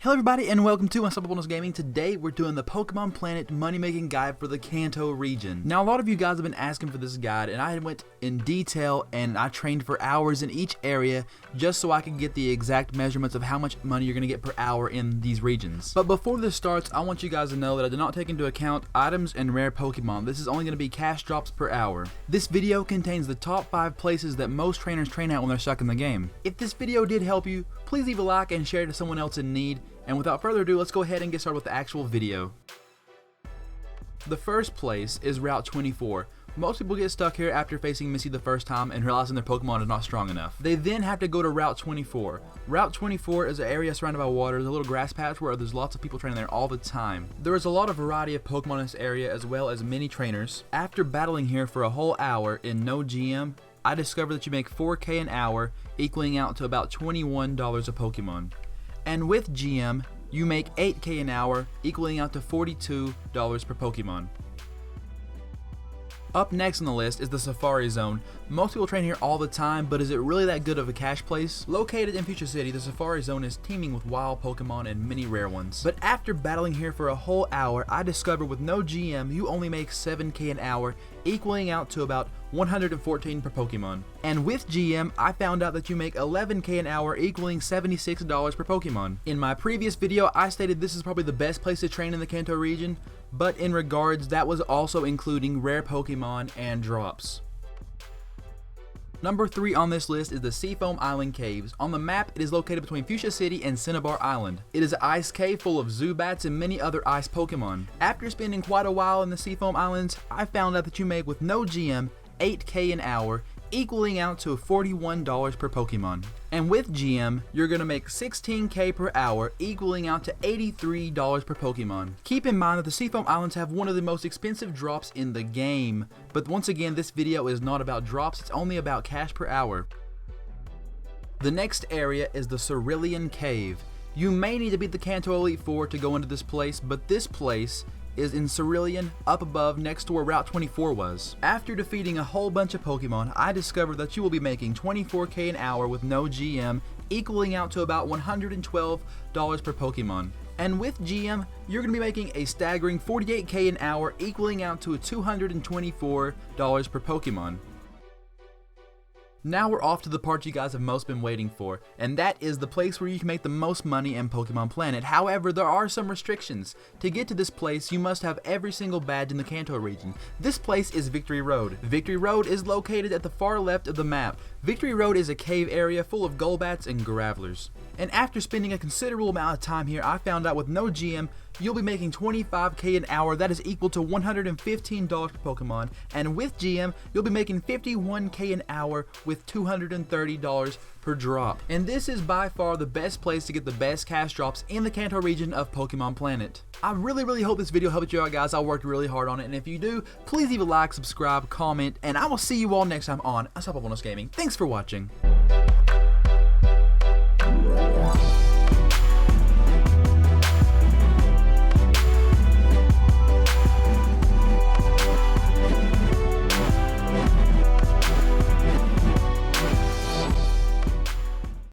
Hello everybody and welcome to Unstopablness Gaming. Today we're doing the Pokemon Planet Money Making Guide for the Kanto region. Now a lot of you guys have been asking for this guide and I went in detail and I trained for hours in each area just so I could get the exact measurements of how much money you're going to get per hour in these regions. But before this starts, I want you guys to know that I did not take into account items and rare Pokemon. This is only going to be cash drops per hour. This video contains the top 5 places that most trainers train at when they're stuck in the game. If this video did help you, please leave a like and share it to someone else in need. And without further ado, let's go ahead and get started with the actual video. The first place is Route 24. Most people get stuck here after facing Missy the first time and realizing their Pokemon is not strong enough. They then have to go to Route 24. Route 24 is an area surrounded by water. There's a little grass patch where there's lots of people training there all the time. There is a lot of variety of Pokemon in this area as well as many trainers. After battling here for a whole hour in no GM, I discovered that you make 4K an hour, equaling out to about $21 a Pokemon. And with GM, you make 8K an hour, equaling out to $42 per Pokemon. Up next on the list is the Safari Zone. Most people train here all the time, but is it really that good of a cash place? Located in Future City, the Safari Zone is teeming with wild Pokemon and many rare ones. But after battling here for a whole hour, I discovered with no GM, you only make 7K an hour, equaling out to about 114 per Pokemon. And with GM, I found out that you make 11K an hour, equaling $76 per Pokemon. In my previous video, I stated this is probably the best place to train in the Kanto region, but in regards, that was also including rare Pokemon and drops. Number 3 on this list is the Seafoam Island Caves. On the map, it is located between Fuchsia City and Cinnabar Island. It is an ice cave full of Zubats and many other ice Pokemon. After spending quite a while in the Seafoam Islands, I found out that you make with no GM 8K an hour, equaling out to $41 per Pokemon. And with GM, you're going to make 16K per hour, equaling out to $83 per Pokemon. Keep in mind that the Seafoam Islands have one of the most expensive drops in the game, but once again, this video is not about drops, it's only about cash per hour. The next area is the Cerulean Cave. You may need to beat the Kanto Elite Four to go into this place, but this place is in Cerulean, up above next to where Route 24 was. After defeating a whole bunch of Pokemon, I discovered that you will be making 24K an hour with no GM, equaling out to about $112 per Pokemon. And with GM, you're going to be making a staggering 48K an hour, equaling out to $224 per Pokemon. Now we're off to the part you guys have most been waiting for, and that is the place where you can make the most money in Pokemon Planet. However, there are some restrictions. To get to this place, you must have every single badge in the Kanto region. This place is Victory Road. Victory Road is located at the far left of the map. Victory Road is a cave area full of Golbats and Gravelers. And after spending a considerable amount of time here, I found out with no GM, you'll be making 25K an hour, that is equal to $115 per Pokemon, and with GM, you'll be making 51K an hour with $230 per drop. And this is by far the best place to get the best cash drops in the Kanto region of Pokemon Planet. I really hope this video helped you out, guys. I worked really hard on it, and if you do, please leave a like, subscribe, comment, and I will see you all next time on Unstopablness Gaming. Thanks for watching.